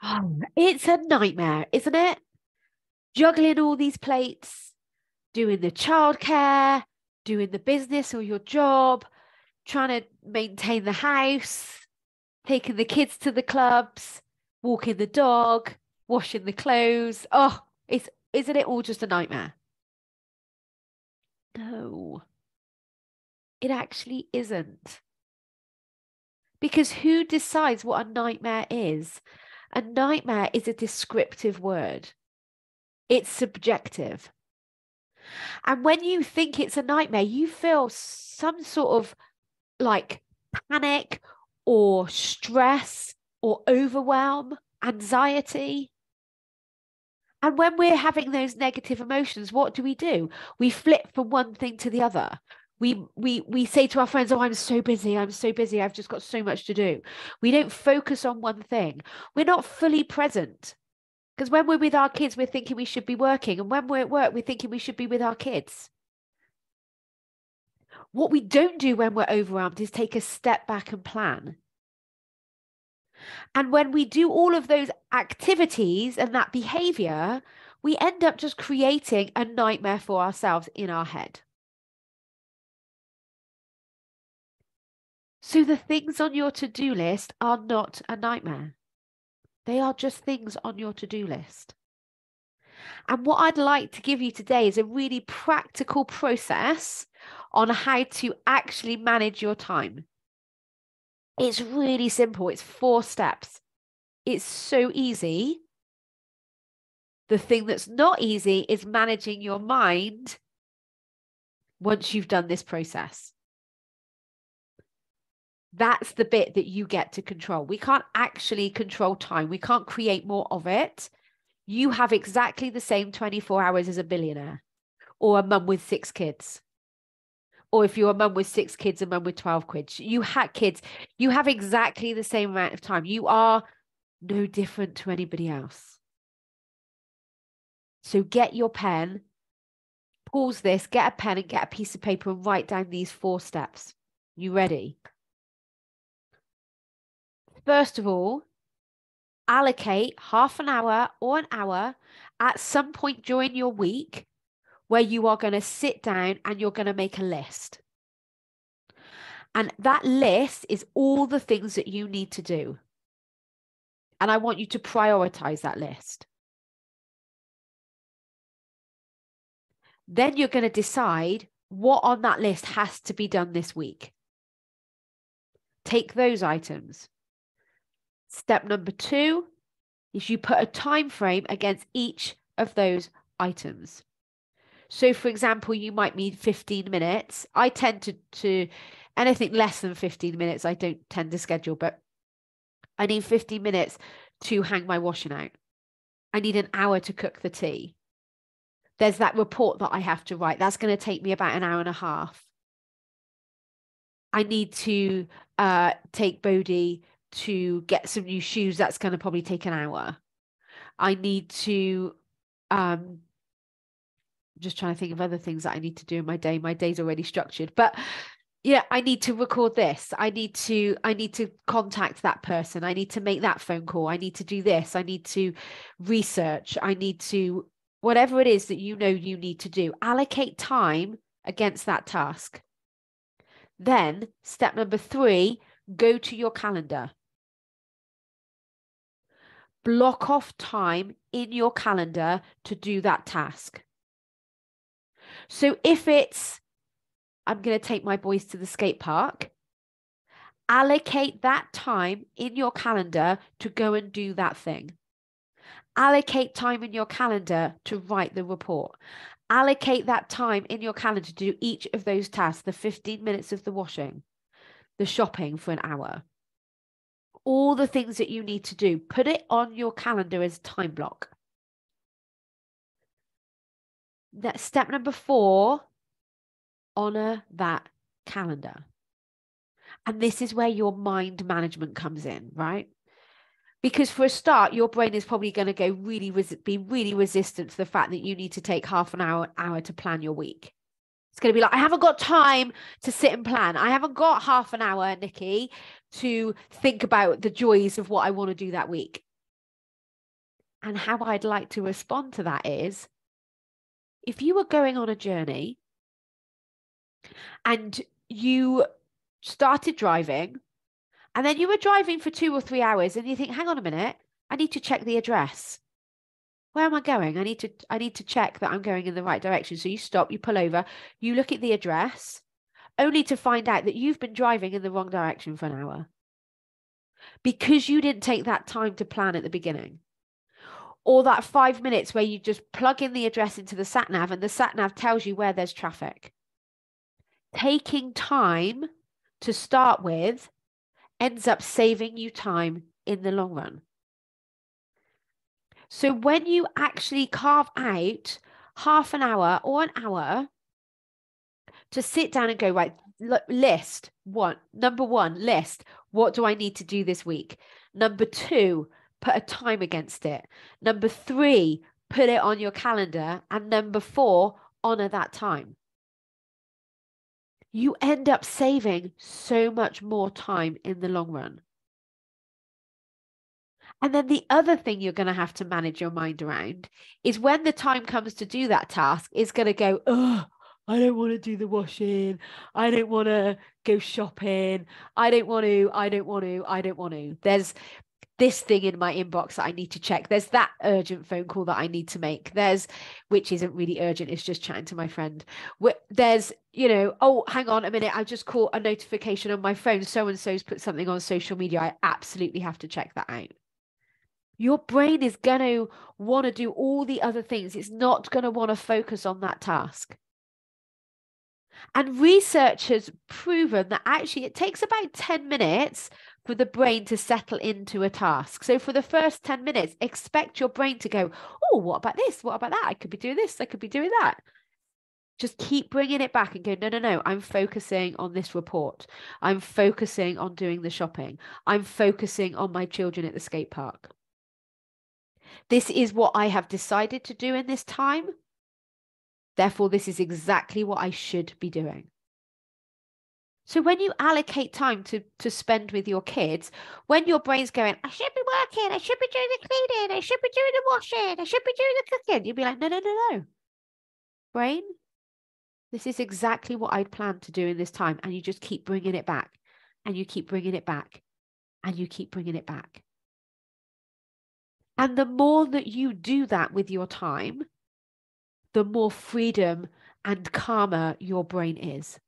Oh, it's a nightmare, isn't it? Juggling all these plates, doing the childcare, doing the business or your job, trying to maintain the house, taking the kids to the clubs, walking the dog, washing the clothes. Oh, isn't it all just a nightmare? No, it actually isn't. Because who decides what a nightmare is? A nightmare is a descriptive word. It's subjective. And when you think it's a nightmare, you feel some sort of like panic or stress or overwhelm, anxiety. And when we're having those negative emotions, what do? We flip from one thing to the other. We say to our friends, "Oh, I'm so busy. I'm so busy. I've just got so much to do." We don't focus on one thing. We're not fully present. Because when we're with our kids, we're thinking we should be working. And when we're at work, we're thinking we should be with our kids. What we don't do when we're overwhelmed is take a step back and plan. And when we do all of those activities and that behavior, we end up just creating a nightmare for ourselves in our head. So the things on your to-do list are not a nightmare. They are just things on your to-do list. And what I'd like to give you today is a really practical process on how to actually manage your time. It's really simple. It's 4 steps. It's so easy. The thing that's not easy is managing your mind once you've done this process. That's the bit that you get to control. We can't actually control time. We can't create more of it. You have exactly the same 24 hours as a billionaire or a mum with 6 kids. Or if you're a mum with 6 kids, a mum with 12 kids, you have exactly the same amount of time. You are no different to anybody else. So get your pen, pause this, get a pen and get a piece of paper and write down these 4 steps. You ready? First of all, allocate half an hour or an hour at some point during your week where you are going to sit down and you're going to make a list. And that list is all the things that you need to do. And I want you to prioritize that list. Then you're going to decide what on that list has to be done this week. Take those items. Step number 2 is you put a time frame against each of those items. So, for example, you might need 15 minutes. I tend to anything less than 15 minutes, I don't tend to schedule, but I need 15 minutes to hang my washing out. I need an hour to cook the tea. There's that report that I have to write. That's going to take me about an hour and a half. I need to take Bodhi to get some new shoes. That's going to probably take an hour. I need to just trying to think of other things that I need to do in my day. My day's already structured, but yeah, I need to record this. I need to contact that person. I need to make that phone call. I need to do this. I need to research. I need to, whatever it is that you know you need to do, allocate time against that task. Then step number 3, go to your calendar. Block off time in your calendar to do that task. So if it's, I'm going to take my boys to the skate park, allocate that time in your calendar to go and do that thing. Allocate time in your calendar to write the report. Allocate that time in your calendar to do each of those tasks, the 15 minutes of the washing, the shopping for an hour. All the things that you need to do, put it on your calendar as time block. That's step number 4, honor that calendar. And this is where your mind management comes in, right? Because for a start, your brain is probably going to go be really resistant to the fact that you need to take half an hour to plan your week. It's going to be like, I haven't got time to sit and plan. I haven't got half an hour, Nikki, to think about the joys of what I want to do that week. And how I'd like to respond to that is, if you were going on a journey and you started driving, and then you were driving for 2 or 3 hours, and you think, hang on a minute, I need to check the address. Where am I going? I need to check that I'm going in the right direction. So you stop, you pull over, you look at the address, only to find out that you've been driving in the wrong direction for an hour because you didn't take that time to plan at the beginning. Or that 5 minutes where you just plug in the address into the sat nav and the sat nav tells you where there's traffic. Taking time to start with ends up saving you time in the long run. So when you actually carve out half an hour or an hour to sit down and go, right, list one, number one, list, what do I need to do this week? Number two, put a time against it. Number three, put it on your calendar. And number four, honor that time. You end up saving so much more time in the long run. And then the other thing you're going to have to manage your mind around is when the time comes to do that task, it's going to go, oh, I don't want to do the washing. I don't want to go shopping. I don't want to. There's this thing in my inbox that I need to check. There's that urgent phone call that I need to make. Which isn't really urgent. It's just chatting to my friend. There's, oh, hang on a minute. I just caught a notification on my phone. So-and-so's put something on social media. I absolutely have to check that out. Your brain is going to want to do all the other things. It's not going to want to focus on that task. And research has proven that actually it takes about 10 minutes for the brain to settle into a task. So for the first 10 minutes, expect your brain to go, oh, what about this? What about that? I could be doing this. I could be doing that. Just keep bringing it back and go, no, I'm focusing on this report. I'm focusing on doing the shopping. I'm focusing on my children at the skate park. This is what I have decided to do in this time. Therefore, this is exactly what I should be doing. So when you allocate time to spend with your kids, when your brain's going, I should be working, I should be doing the cleaning, I should be doing the washing, I should be doing the cooking, you'll be like, no. Brain, this is exactly what I'd planned to do in this time. And you just keep bringing it back, and you keep bringing it back, and you keep bringing it back. And the more that you do that with your time, the more freedom and calmer your brain is.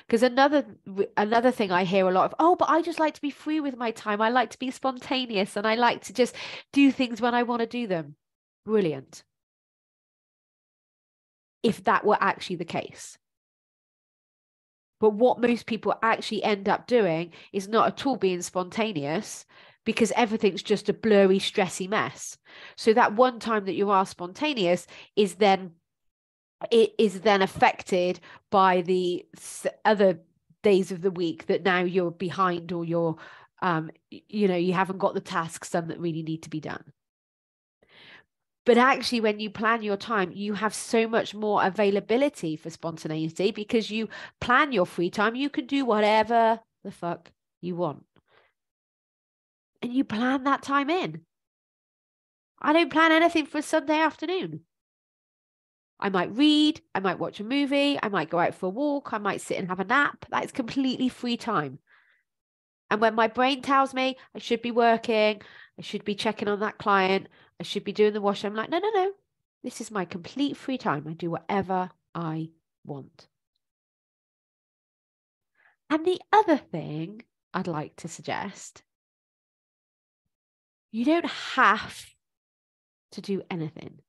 Because another thing I hear a lot of, oh, but I just like to be free with my time. I like to be spontaneous and I like to just do things when I want to do them. Brilliant. If that were actually the case. But what most people actually end up doing is not at all being spontaneous, because everything's just a blurry, stressy mess. So that one time that you are spontaneous is then affected by the other days of the week that now you're behind, or you're you haven't got the tasks done that really need to be done. But actually, when you plan your time, you have so much more availability for spontaneity, because you plan your free time. You can do whatever the fuck you want. And you plan that time in. I don't plan anything for a Sunday afternoon. I might read, I might watch a movie, I might go out for a walk, I might sit and have a nap. That's completely free time. And when my brain tells me I should be working, I should be checking on that client, I should be doing the wash, I'm like, no. This is my complete free time. I do whatever I want. And the other thing I'd like to suggest, you don't have to do anything.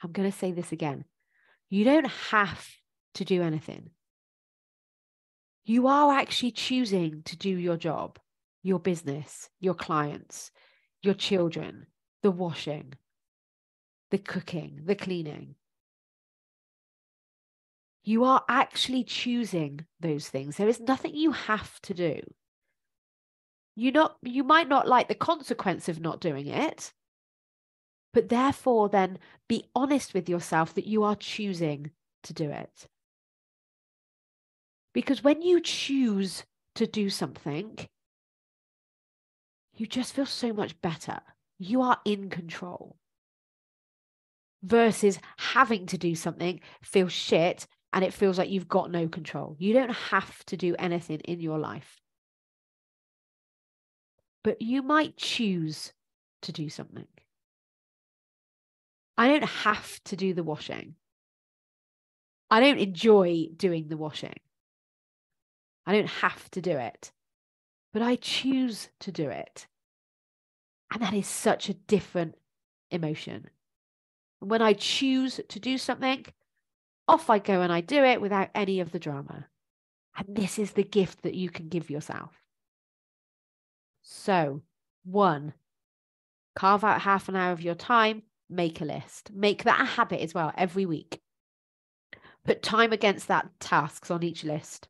I'm going to say this again. You don't have to do anything. You are actually choosing to do your job, your business, your clients, your children, the washing, the cooking, the cleaning. You are actually choosing those things. There is nothing you have to do. You might not like the consequence of not doing it, but therefore then be honest with yourself that you are choosing to do it. Because when you choose to do something, you just feel so much better. You are in control. Versus having to do something feels shit and it feels like you've got no control. You don't have to do anything in your life. But you might choose to do something. I don't have to do the washing. I don't enjoy doing the washing. I don't have to do it. But I choose to do it. And that is such a different emotion. When I choose to do something, off I go and I do it without any of the drama. And this is the gift that you can give yourself. So, 1, carve out half an hour of your time, make a list. Make that a habit as well every week. Put time against that tasks on each list.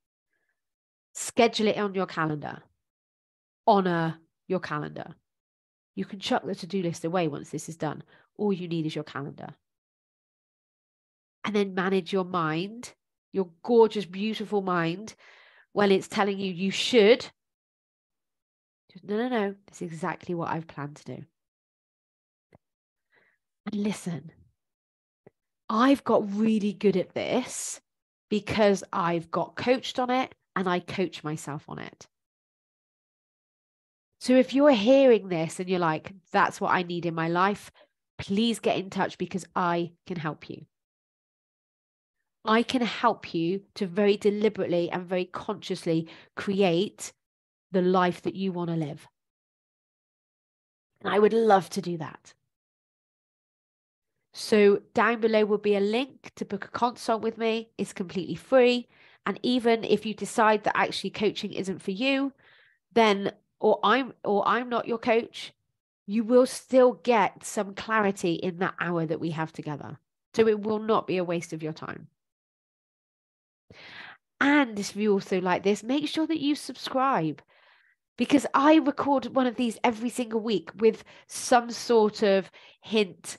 Schedule it on your calendar. Honor your calendar. You can chuck the to-do list away once this is done. All you need is your calendar. And then manage your mind, your gorgeous, beautiful mind, when it's telling you you should. Just, no, this is exactly what I've planned to do. And listen, I've got really good at this because I've got coached on it and I coach myself on it. So if you're hearing this and you're like, that's what I need in my life, please get in touch because I can help you. I can help you to very deliberately and very consciously create the life that you want to live. And I would love to do that. So down below will be a link to book a consult with me. It's completely free. And even if you decide that actually coaching isn't for you, then or I'm not your coach, you will still get some clarity in that hour that we have together. So it will not be a waste of your time. And if you also like this, make sure that you subscribe because I record one of these every single week with some sort of hint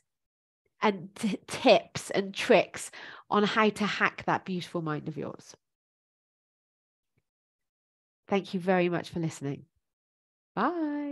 and tips and tricks on how to hack that beautiful mind of yours. Thank you very much for listening. Bye.